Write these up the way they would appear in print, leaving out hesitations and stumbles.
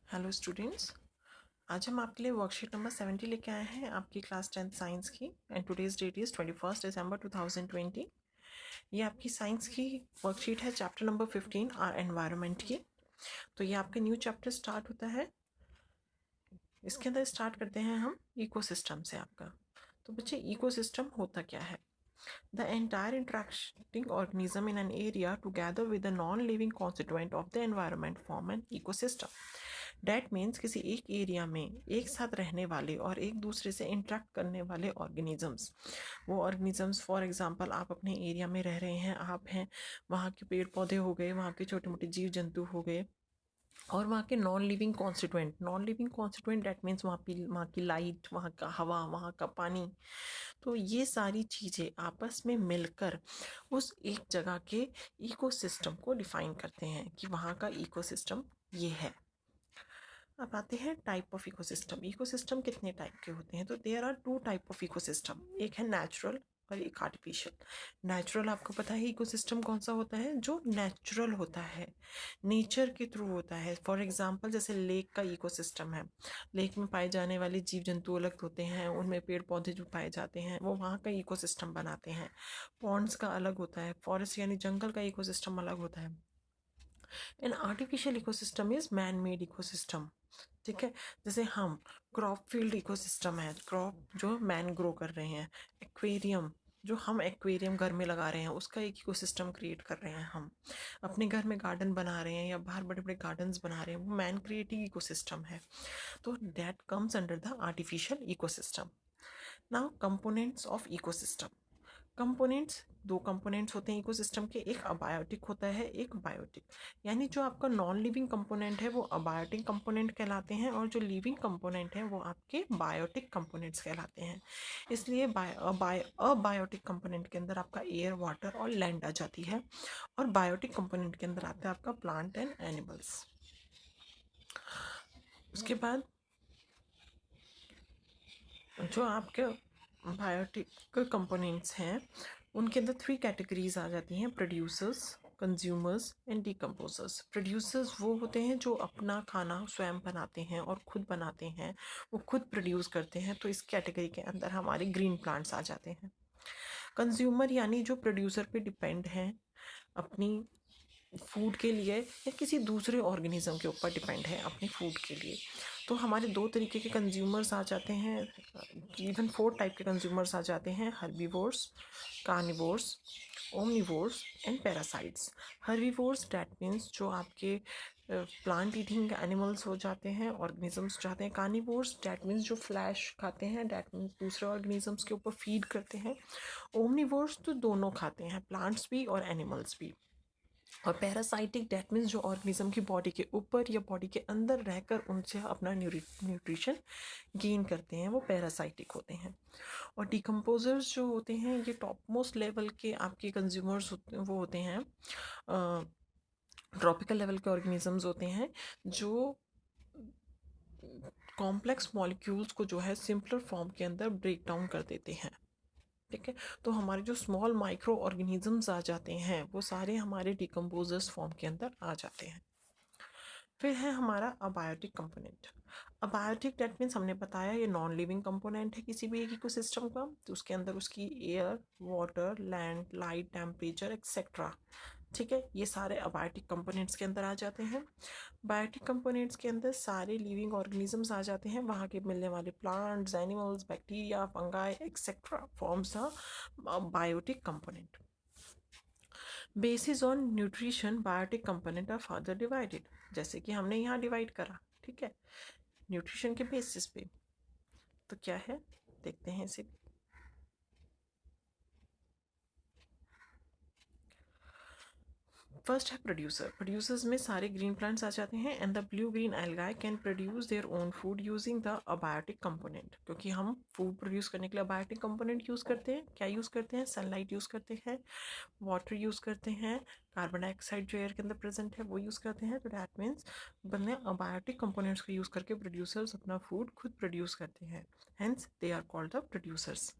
Hello students, आज हम आपके लिए वर्कशीट नंबर 70 लेके आए हैं आपकी क्लास 10th साइंस की। एंड टुडेज डेट इज़ 21 दिसंबर 2020। ये आपकी साइंस की वर्कशीट है, चैप्टर नंबर 15 आर एनवायरनमेंट की। तो ये आपका न्यू चैप्टर स्टार्ट होता है। इसके अंदर स्टार्ट करते हैं हम इकोसिस्टम से आपका। तो बच्चे, इकोसिस्टम होता क्या है? The entire interacting organism in an area together with the non-living constituent of the environment form an ecosystem. That means किसी एक एरिया में एक साथ रहने वाले और एक दूसरे से इंटरेक्ट करने वाले ऑर्गेनिजम्स, वो ऑर्गेनिजम्स फॉर एग्जांपल आप अपने एरिया में रह रहे हैं, आप हैं, वहाँ के पेड़ पौधे हो गए, वहाँ के छोटे मोटे जीव जंतु हो गए, और वहाँ के non living constituent that means वहाँ की लाइट, वहाँ का हवा, वहाँ का पानी। तो ये सारी चीज़ें आपस में मिलकर उस एक जगह के इकोसिस्टम को डिफाइन करते हैं कि वहाँ का इकोसिस्टम ये है। अब आते हैं टाइप ऑफ इकोसिस्टम। इकोसिस्टम कितने टाइप के होते हैं? तो there are two type of ecosystem, एक है नेचुरल और एक आर्टिफिशियल। नेचुरल आपको पता है इकोसिस्टम कौन सा होता है? जो नेचुरल होता है, नेचर के थ्रू होता है। फॉर एग्जांपल जैसे लेक का इकोसिस्टम है, लेक में पाए जाने वाले जीव जंतु अलग होते हैं, उनमें पेड़ पौधे जो पाए जाते हैं वो वहाँ का इकोसिस्टम बनाते हैं। पॉन्ड्स का अलग होता है, फॉरेस्ट यानी जंगल का इकोसिस्टम अलग होता है। An artificial ecosystem is man made ecosystem. ठीक है, जैसे हम क्रॉप फील्ड इकोसिस्टम है, क्रॉप जो मैन ग्रो कर रहे हैं। एक्वेरियम, जो हम एक्वेरियम घर में लगा रहे हैं उसका एक इकोसिस्टम क्रिएट कर रहे हैं। हम अपने घर में गार्डन बना रहे हैं या बाहर बड़े बड़े गार्डन्स बना रहे हैं, वो मैन क्रिएटिव इकोसिस्टम है। तो that comes under the artificial ecosystem. Now components of ecosystem. Components, दो कंपोनेंट्स होते हैं इकोसिस्टम के, एक अबायोटिक होता है, एक बायोटिक। यानी जो आपका नॉन लिविंग कंपोनेंट है वो अबायोटिक कंपोनेंट कहलाते हैं, और जो लिविंग कंपोनेंट है वो आपके बायोटिक कंपोनेंट्स कहलाते हैं। इसलिए अबायोटिक कंपोनेंट के अंदर आपका एयर, वाटर और लैंड आ जाती है, और बायोटिक कंपोनेंट के अंदर आता है आपका प्लांट एंड एनिमल्स। उसके बाद जो आपके बायोटिक कंपोनेंट्स हैं उनके अंदर 3 कैटेगरीज आ जाती हैं: producers, consumers and decomposers. Producers वो होते हैं जो अपना खाना स्वयं बनाते हैं और खुद बनाते हैं, वो खुद प्रोड्यूस करते हैं, तो इस कैटेगरी के अंदर हमारे ग्रीन प्लांट्स आ जाते हैं। कंज्यूमर यानी जो प्रोड्यूसर पे डिपेंड हैं अपनी फूड के लिए, या किसी दूसरे ऑर्गेनिज्म के ऊपर डिपेंड है अपने फूड के लिए। तो हमारे 2 तरीके के कंज्यूमर्स आ जाते हैं, इवन 4 टाइप के कंज्यूमर्स आ जाते हैं: herbivores, carnivores, omnivores and parasites. Herbivores that means जो आपके प्लांट ईटिंग एनिमल्स हो जाते हैं, ऑर्गेनिजम्स जाते हैं। कार्निवोर्स डैट मीन्स जो फ्लैश खाते हैं, डैट मीन्स दूसरे ऑर्गेनिजम्स के ऊपर फीड करते हैं। ओमनिवोर्स तो दोनों खाते हैं, प्लांट्स भी और एनिमल्स भी। और पैरासाइटिक डैट मीन्स जो ऑर्गेनिज्म की बॉडी के ऊपर या बॉडी के अंदर रहकर उनसे अपना न्यूट्रिशन गेन करते हैं, वो पैरासाइटिक होते हैं। और डिकम्पोजर्स जो होते हैं ये टॉप मोस्ट लेवल के आपके कंज्यूमर्स वो होते हैं, ट्रॉपिकल लेवल के ऑर्गेनिजम्स होते हैं जो कॉम्प्लेक्स मॉलिक्यूल्स को जो है सिंपलर फॉर्म के अंदर ब्रेक डाउन कर देते हैं। ठीक है, तो हमारे जो स्मॉल माइक्रो ऑर्गेनिजम्स आ जाते हैं वो सारे हमारे डिकम्पोजर्स फॉर्म के अंदर आ जाते हैं। फिर है हमारा abiotic component. Abiotic that means हमने बताया ये नॉन लिविंग कंपोनेंट है किसी भी एक इकोसिस्टम का, तो उसके अंदर उसकी air, water, land, light, temperature etcetera. ठीक है, ये सारे अबायोटिक कंपोनेंट्स के अंदर आ जाते हैं। बायोटिक कंपोनेंट्स के अंदर सारे लिविंग ऑर्गेनिजम्स आ जाते हैं, वहाँ के मिलने वाले plants, animals, bacteria, fungi etcetera forms a biotic component. Basis on nutrition biotic component are further divided, जैसे कि हमने यहाँ डिवाइड करा। ठीक है, न्यूट्रिशन के बेसिस पे। तो क्या है, देखते हैं इसे। फर्स्ट है प्रोड्यूसर। प्रोड्यूसर्स में सारे ग्रीन प्लांट्स आ जाते हैं, and the blue green algae can produce their own food using the abiotic component. क्योंकि हम फूड प्रोड्यूस करने के लिए अबायोटिक कंपोनेंट यूज़ करते हैं। क्या यूज़ करते हैं? सनलाइट यूज़ करते हैं, वाटर यूज़ करते हैं, कार्बन डाइऑक्साइड जो एयर के अंदर प्रेजेंट है वो यूज़ करते हैं, तो डैट मीन्स बंदे अबायोटिक कंपोनेंट्स को यूज़ करके प्रोड्यूसर्स अपना फूड खुद प्रोड्यूस करते हैं, hence they are called the producers.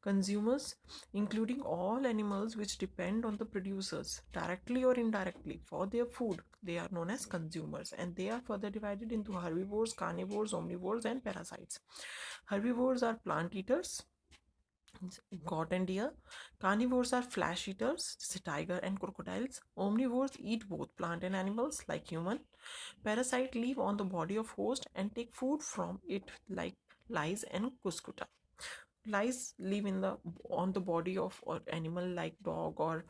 Consumers, including all animals which depend on the producers directly or indirectly for their food, they are known as consumers, and they are further divided into herbivores, carnivores, omnivores, and parasites. Herbivores are plant eaters, goat and deer. Carnivores are flesh eaters, tiger and crocodiles. Omnivores eat both plant and animals like human. Parasite live on the body of host and take food from it like lice and cuscuta. Lice live in the on the body of or animal like dog or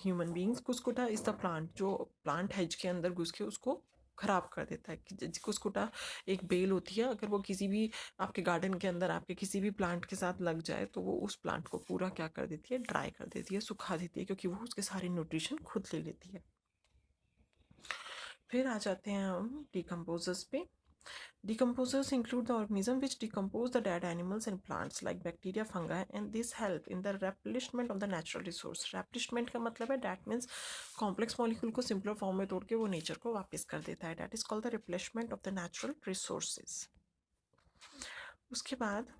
human beings. Cuscuta is the plant जो plant hedge के अंदर घुस के उसको खराब कर देता है. कुस्कुटा एक बेल होती है, अगर वो किसी भी आपके गार्डन के अंदर आपके किसी भी प्लांट के साथ लग जाए तो वो उस प्लांट को पूरा क्या कर देती है, ड्राई कर देती है, सुखा देती है, क्योंकि वो उसके सारे न्यूट्रिशन खुद ले लेती है. फिर आ जाते हैं हम डिकम्पोजर्स पे. Decomposers include the organisms which decompose the dead animals and plants like bacteria, fungi, and this help in the replenishment of the natural resource. Replenishment का मतलब है that means complex molecule को simpler form में तोड़ के वो nature को वापस कर देता है. That is called the replenishment of the natural resources. उसके बाद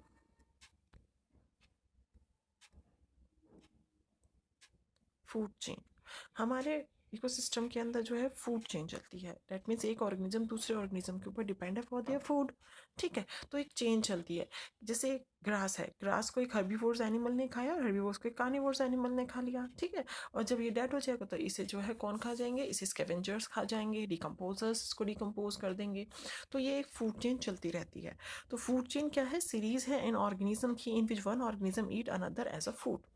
फूड चेन. हमारे इकोसिस्टम के अंदर जो है फूड चेन चलती है. दैट मीन्स एक ऑर्गेनिज्म दूसरे ऑर्गेनिज्म के ऊपर डिपेंड है फॉर देयर फूड. ठीक है, तो एक चेन चलती है. जैसे ग्रास है, ग्रास को एक हर्बीवोर्स एनिमल ने खाया और हर्बीवोर्स को एक कार्निवोर्स एनिमल ने खा लिया. ठीक है, और जब ये डेड हो जाएगा तो इसे जो है कौन खा जाएंगे, इसे स्कैवेंजर्स खा जाएंगे, डिकम्पोजर्स इसको डिकम्पोज कर देंगे. तो ये एक फूड चेन चलती रहती है. तो फूड चेन क्या है, सीरीज है इन ऑर्गेनिज्म की in which one organism eat another as a food.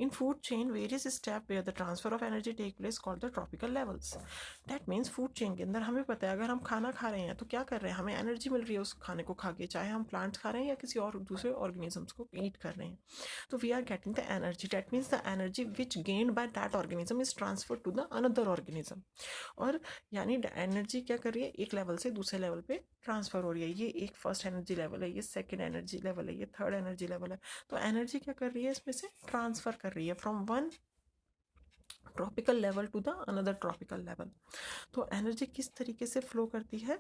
In food chain, various steps where the transfer of energy take place called the tropical levels. That means food chain के अंदर हमें पता है अगर हम खाना खा रहे हैं तो क्या कर रहे हैं, हमें एनर्जी मिल रही है उस खाने को खा के, चाहे हम प्लांट्स खा रहे हैं या किसी और दूसरे ऑर्गेनिजम्स को ईट कर रहे हैं. तो we are getting the energy. That means the energy which gained by that organism is transfer to the another organism. और यानी एनर्जी क्या कर रही है, एक लेवल से दूसरे लेवल पे ट्रांसफर हो रही है. ये एक फर्स्ट एनर्जी लेवल है, ये सेकेंड एनर्जी लेवल है, ये थर्ड एनर्जी लेवल है. तो एनर्जी क्या कर रही है, इसमें से ट्रांसफर कर रही है from one tropical level to the another tropical level. तो एनर्जी किस तरीके से फ्लो करती है,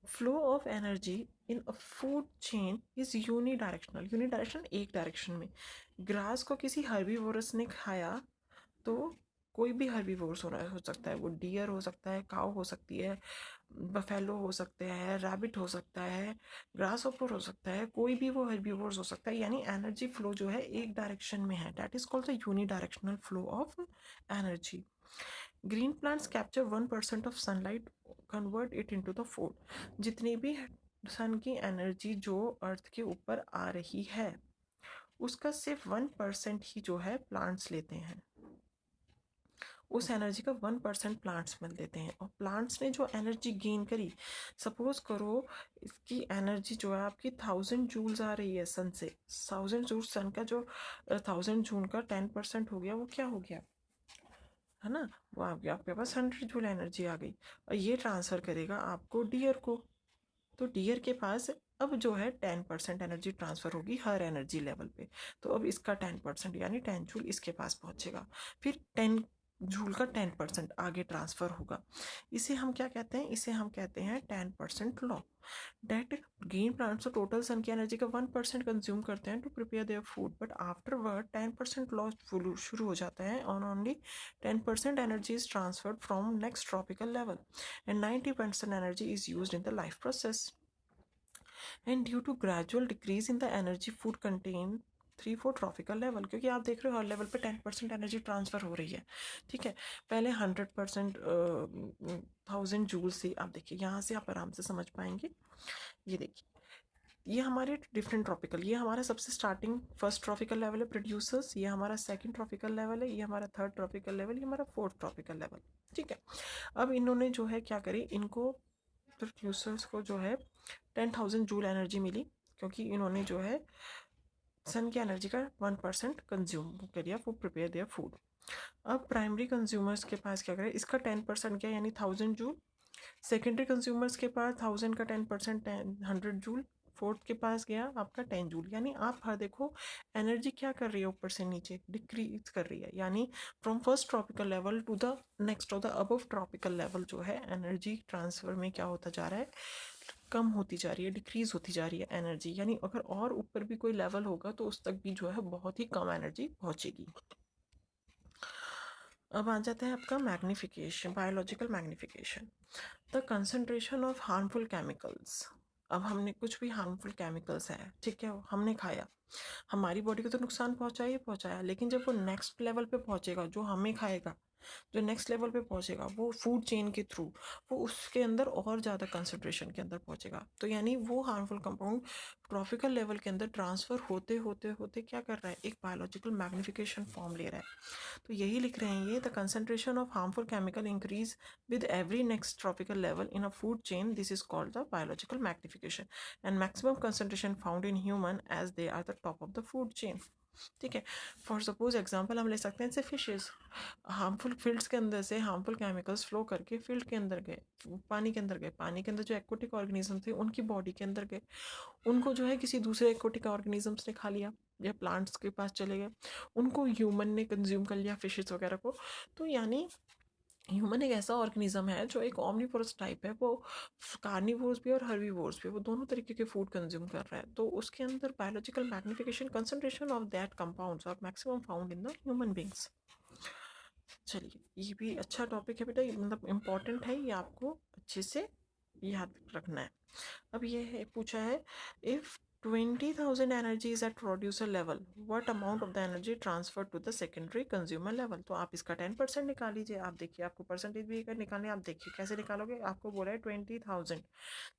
flow of energy in a food chain is unidirectional. Unidirectional एक डायरेक्शन में. ग्रास को किसी हर्बीवोरस ने खाया तो कोई भी हर्बीवोर्स हो सकता है, वो डियर हो सकता है, काऊ हो सकती है, बफेलो हो सकते हैं, रैबिट हो सकता है, ग्रास ऑपर हो सकता है, कोई भी वो हर्बीवोर्स हो सकता है. यानी एनर्जी फ्लो जो है एक डायरेक्शन में है. That is called the unidirectional flow of energy. Green plants capture 1% of sunlight, convert it into the food. जितनी भी सन की एनर्जी जो अर्थ के ऊपर आ रही है उसका सिर्फ 1% ही जो है प्लांट्स लेते हैं. उस एनर्जी का 1% प्लांट्स मिल देते हैं. और प्लांट्स ने जो एनर्जी गेन करी, सपोज करो इसकी एनर्जी जो है आपकी 1000 जूल्स आ रही है सन से. 1000 जूल सन का जो 1000 जूल का 10% हो गया, वो क्या हो गया है ना, वो आपके पास 100 जूल एनर्जी आ गई. और ये ट्रांसफ़र करेगा आपको डियर को. तो डियर के पास अब जो है 10% एनर्जी ट्रांसफ़र होगी हर एनर्जी लेवल पे. तो अब इसका 10% यानी 10 जूल इसके पास पहुंचेगा. फिर 10 जूल का 10% आगे ट्रांसफ़र होगा. इसे हम क्या कहते हैं, इसे हम कहते हैं 10% लॉ. डेट ग्रीन प्लांट्स तो टोटल सन की एनर्जी का 1% कंज्यूम करते हैं to prepare their food, but afterward 10% loss शुरू हो जाता है. On only 10% energy is transferred from next tropical level and 90% energy is used in the life process. And due to gradual decrease in the energy food content 3-4 tropical level, क्योंकि आप देख रहे हो हर level पे 10% एनर्जी ट्रांसफ़र हो रही है. ठीक है, पहले 100% 1000 जूल से, आप देखिए यहाँ से आप आराम से समझ पाएंगे. ये देखिए, ये हमारे डिफरेंट ट्रॉपिकल, ये हमारा सबसे स्टार्टिंग फर्स्ट ट्रॉपिकल लेवल है प्रोड्यूसर्स, ये हमारा सेकंड ट्रॉपिकल लेवल है, ये हमारा थर्ड ट्रॉपिकल लेवल, ये हमारा फोर्थ ट्रॉपिकल लेवल. ठीक है, अब इन्होंने जो है क्या करी, इनको प्रोड्यूसर्स को जो है 10,000 जूल एनर्जी मिली, क्योंकि इन्होंने जो है सन की एनर्जी का 1% कंज्यूम किया फॉर प्रिपेयर देयर फूड. अब प्राइमरी कंज्यूमर्स के पास क्या करें, इसका 10% क्या यानी 1000 जूल. सेकेंडरी कंज्यूमर्स के पास 1000 का 10% 100 जूल. फोर्थ के पास गया आपका 10 जूल, यानी आप हर देखो एनर्जी क्या कर रही है, ऊपर से नीचे डिक्रीज कर रही है, यानी from first tropical level to the next of the above tropical level जो है एनर्जी ट्रांसफर में क्या होता जा रहा है, कम होती जा रही है, डिक्रीज होती जा रही है एनर्जी, यानी अगर और ऊपर भी कोई लेवल होगा तो उस तक भी जो है बहुत ही कम एनर्जी पहुंचेगी। अब आ जाता है आपका magnification, biological magnification, the concentration of harmful chemicals. अब हमने कुछ भी हार्मफुल केमिकल्स है, ठीक है, हमने खाया, हमारी बॉडी को तो नुकसान पहुंचाया ही पहुंचाया, लेकिन जब वो नेक्स्ट लेवल पे पहुंचेगा, जो हमें खाएगा, जो नेक्स्ट लेवल पे पहुंचेगा वो फूड चेन के थ्रू, वो उसके अंदर और ज़्यादा कंसंट्रेशन के अंदर पहुंचेगा, तो यानी वो हार्मफुल कंपाउंड ट्रॉपिकल लेवल के अंदर ट्रांसफ़र होते होते होते क्या कर रहा है, एक बायोलॉजिकल मैग्निफिकेशन फॉर्म ले रहा है। तो यही लिख रहे हैं ये, the concentration of harmful chemical increase with every next tropical level in a food chain, this is called the biological magnification and maximum concentration found in human as they are the top of the food chain. ठीक है, for suppose example हम ले सकते हैं जैसे fishes, harmful fields के अंदर से हार्मफुल केमिकल्स फ्लो करके फील्ड के अंदर गए, पानी के अंदर गए, पानी के अंदर जो एक्वाटिक ऑर्गेनिज्म थे उनकी बॉडी के अंदर गए, उनको जो है किसी दूसरे एक्वाटिक ऑर्गेनिजम्स ने खा लिया या प्लांट्स के पास चले गए, उनको ह्यूमन ने कंज्यूम कर लिया, फिशेस वगैरह को। तो यानी ह्यूमन एक ऐसा ऑर्गेनिज्म है जो एक ओमनीवोरस टाइप है, वो कार्निवोर्स भी और हर्बीवोर्स भी, वो दोनों तरीके के फूड कंज्यूम कर रहा है, तो उसके अंदर biological magnification concentration of that compounds are maximum found in the human beings. चलिए, ये भी अच्छा टॉपिक है बेटा, मतलब इम्पॉर्टेंट है, ये आपको अच्छे से याद रखना है। अब ये है, पूछा है, if 20,000 energy is at producer level, what amount of the energy transfer to the secondary consumer level. तो आप इसका 10% निकाल लीजिए। आप देखिए, आपको परसेंटेज भी अगर निकालने, आप देखिए कैसे निकालोगे। आपको बोला है 20,000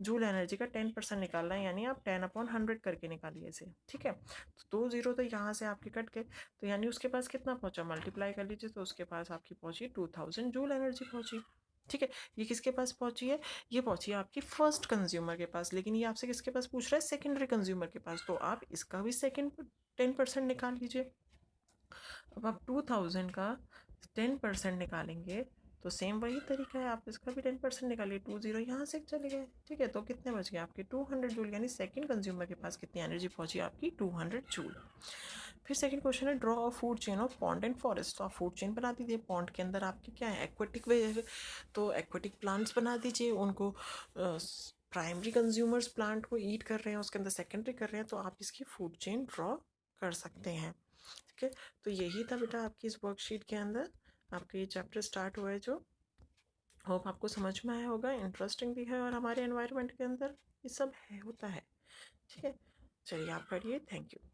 जूल एनर्जी का 10% निकालना है, यानी आप 10/100 करके निकालिए इसे, ठीक है। तो 2 जीरो तो यहाँ से आपके कट गए, तो यानी उसके पास कितना पहुँचा, मल्टीप्लाई कर लीजिए, तो उसके पास आपकी पहुँची 2000 जूल एनर्जी पहुँची, ठीक है। ये किसके पास पहुंची है, ये पहुंची है आपकी फर्स्ट कंज्यूमर के पास, लेकिन ये आपसे किसके पास पूछ रहा है, सेकेंडरी कंज्यूमर के पास, तो आप इसका भी सेकेंड 10% निकाल लीजिए। अब आप 2000 का 10% निकालेंगे तो सेम वही तरीका है, आप इसका भी 10% निकालिए, 20 यहाँ से चले गए, ठीक है। तो कितने बच गए आपके 200 जूल, यानी सेकेंड कंज्यूमर के पास कितनी एनर्जी पहुंची आपकी 200 जूल। फिर सेकंड क्वेश्चन है, draw a food chain of pond and forest. तो आप फूड चेन बना दीजिए, पॉन्ड के अंदर आपके क्या है, एक्वेटिक वे, तो एक्वेटिक प्लांट्स बना दीजिए, उनको प्राइमरी कंज्यूमर्स प्लांट को ईट कर रहे हैं, उसके अंदर सेकेंडरी कर रहे हैं, तो आप इसकी फूड चेन ड्रॉ कर सकते हैं, ठीक है। तो यही था बेटा आपकी इस वर्कशीट के अंदर, आपका ये चैप्टर स्टार्ट हुआ है जो, होप आपको समझ में आया होगा, इंटरेस्टिंग भी है और हमारे एनवायरनमेंट के अंदर ये सब है, होता है, ठीक है। चलिए आप पढ़िए, थैंक यू।